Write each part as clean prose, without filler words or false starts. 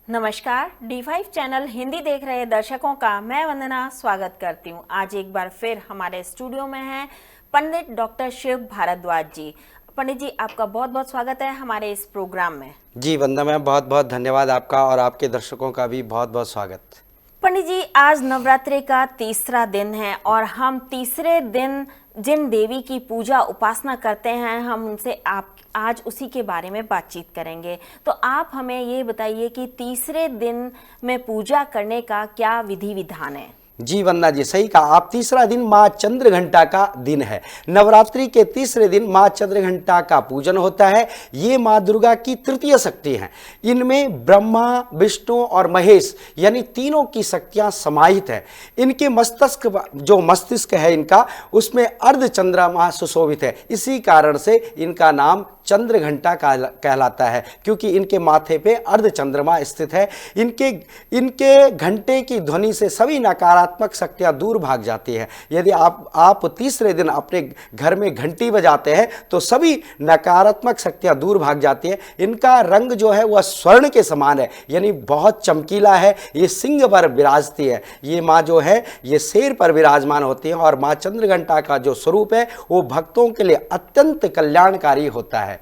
नमस्कार, D5 channel Hindi देख रहे दर्शकों का मैं वंदना स्वागत करती हूँ। आज एक बार फिर हमारे स्टूडियो में हैं पंडित डॉक्टर शिव भारद्वाज जी। पंडित जी, आपका बहुत बहुत स्वागत है हमारे इस प्रोग्राम में। जी वंदना मैम, बहुत बहुत धन्यवाद आपका और आपके दर्शकों का भी बहुत बहुत स्वागत। पंडित जी, आज नवरात्रि का तीसरा दिन है और हम तीसरे दिन जिन देवी की पूजा उपासना करते हैं हम उनसे आप आज उसी के बारे में बातचीत करेंगे। तो आप हमें ये बताइए कि तीसरे दिन में पूजा करने का क्या विधि विधान है। जी वंदना जी, सही कहा आप। तीसरा दिन माँ चंद्रघंटा का दिन है। नवरात्रि के तीसरे दिन माँ चंद्रघंटा का पूजन होता है। ये माँ दुर्गा की तृतीय शक्ति हैं। इनमें ब्रह्मा, विष्णु और महेश यानी तीनों की शक्तियां समाहित हैं। इनके मस्तिष्क है इनका, उसमें अर्ध चंद्रमा सुशोभित है। इसी कारण से इनका नाम चंद्रघंटा कहलाता है, क्योंकि इनके माथे पे अर्ध चंद्रमा स्थित है। इनके घंटे की ध्वनि से सभी नकारात्मक शक्तियां दूर भाग जाती है। यदि आप तीसरे दिन अपने घर में घंटी बजाते हैं तो सभी नकारात्मक शक्तियां दूर भाग जाती है। इनका रंग जो है वह स्वर्ण के समान है, यानी बहुत चमकीला है। ये सिंह पर विराजती है। ये माँ जो है ये शेर पर विराजमान होती है और माँ चंद्रघंटा का जो स्वरूप है वो भक्तों के लिए अत्यंत कल्याणकारी होता है।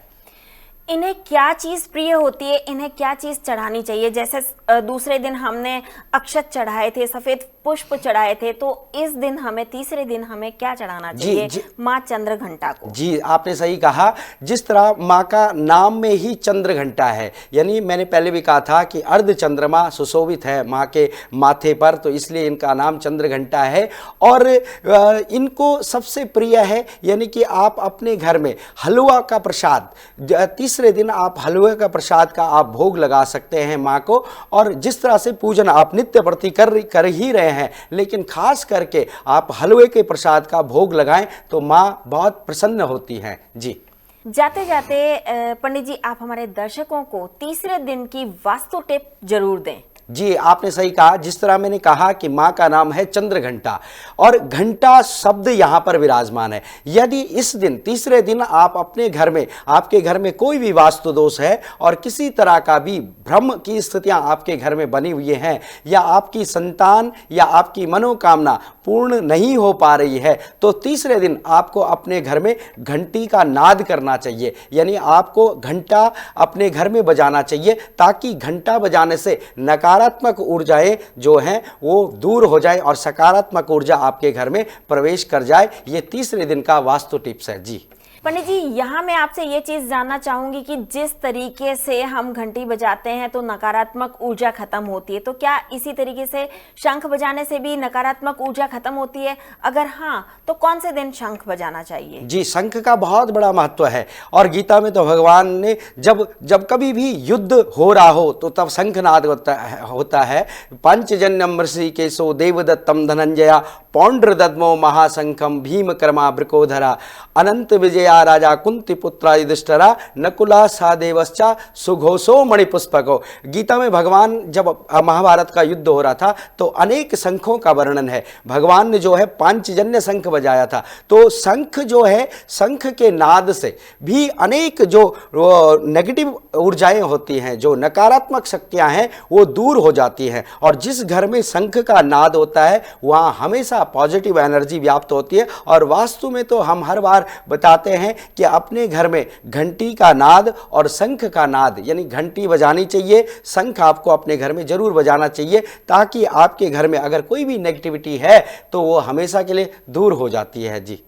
इन्हें क्या चीज़ प्रिय होती है, इन्हें क्या चीज़ चढ़ानी चाहिए? जैसे दूसरे दिन हमने अक्षत चढ़ाए थे, सफ़ेद पुष्प चढ़ाए थे, तो इस दिन हमें तीसरे दिन हमें क्या चढ़ाना चाहिए माँ चंद्रघंटा को? जी आपने सही कहा। जिस तरह माँ का नाम में ही चंद्रघंटा है, यानी मैंने पहले भी कहा था कि अर्ध चंद्रमा सुशोभित है माँ के माथे पर, तो इसलिए इनका नाम चंद्रघंटा है। और इनको सबसे प्रिय है, यानी कि आप अपने घर में हलवा का प्रसाद तीसरे दिन आप हलवे का प्रसाद का आप भोग लगा सकते हैं माँ को। और जिस तरह से पूजन आप नित्य प्रति कर ही रहे हैं, लेकिन खास करके आप हलवे के प्रसाद का भोग लगाएं तो माँ बहुत प्रसन्न होती हैं। जी जाते जाते पंडित जी, आप हमारे दर्शकों को तीसरे दिन की वास्तु टिप जरूर दें। जी आपने सही कहा। जिस तरह मैंने कहा कि माँ का नाम है चंद्रघंटा और घंटा शब्द यहाँ पर विराजमान है। यदि इस दिन तीसरे दिन आप अपने घर में, आपके घर में कोई भी वास्तु दोष है और किसी तरह का भी भ्रम की स्थितियाँ आपके घर में बनी हुई हैं या आपकी संतान या आपकी मनोकामना पूर्ण नहीं हो पा रही है, तो तीसरे दिन आपको अपने घर में घंटी का नाद करना चाहिए। यानी आपको घंटा अपने घर में बजाना चाहिए ताकि घंटा बजाने से नकारात्मक ऊर्जाएं जो हैं वो दूर हो जाए और सकारात्मक ऊर्जा आपके घर में प्रवेश कर जाए। ये तीसरे दिन का वास्तु टिप्स है। जी पंडित जी, यहाँ मैं आपसे ये चीज़ जानना चाहूँगी कि जिस तरीके से हम घंटी बजाते हैं तो नकारात्मक ऊर्जा खत्म होती है, तो क्या इसी तरीके से शंख बजाने से भी नकारात्मक ऊर्जा खत्म होती है? अगर हाँ, तो कौन से दिन शंख बजाना चाहिए? जी, शंख का बहुत बड़ा महत्व है और गीता में तो भगवान ने जब कभी भी युद्ध हो रहा हो तो तब शंखनाद होता है। पंचजन्यम ऋषिकेशो देवदत्तम धनंजया पौंड्रदद्मो महाशंखम भीमकर्मा वृकोधरा अनंत विजया राजा कुंती पुत्रा युधिष्ठिरा नकुला सादेवश्चा सुघोषो मणिपुष्पको। गीता में भगवान जब महाभारत का युद्ध हो रहा था तो अनेक शंखों का वर्णन है। भगवान ने जो है पांचजन्य शंख बजाया था। तो शंख जो है, शंख के नाद से भी अनेक जो नेगेटिव ऊर्जाएं होती हैं, जो नकारात्मक शक्तियां हैं वो दूर हो जाती हैं। और जिस घर में शंख का नाद होता है वहाँ हमेशा पॉजिटिव एनर्जी व्याप्त होती है। और वास्तु में तो हम हर बार बताते हैं कि अपने घर में घंटी का नाद और शंख का नाद यानी घंटी बजानी चाहिए, शंख आपको अपने घर में जरूर बजाना चाहिए, ताकि आपके घर में अगर कोई भी नेगेटिविटी है तो वो हमेशा के लिए दूर हो जाती है। जी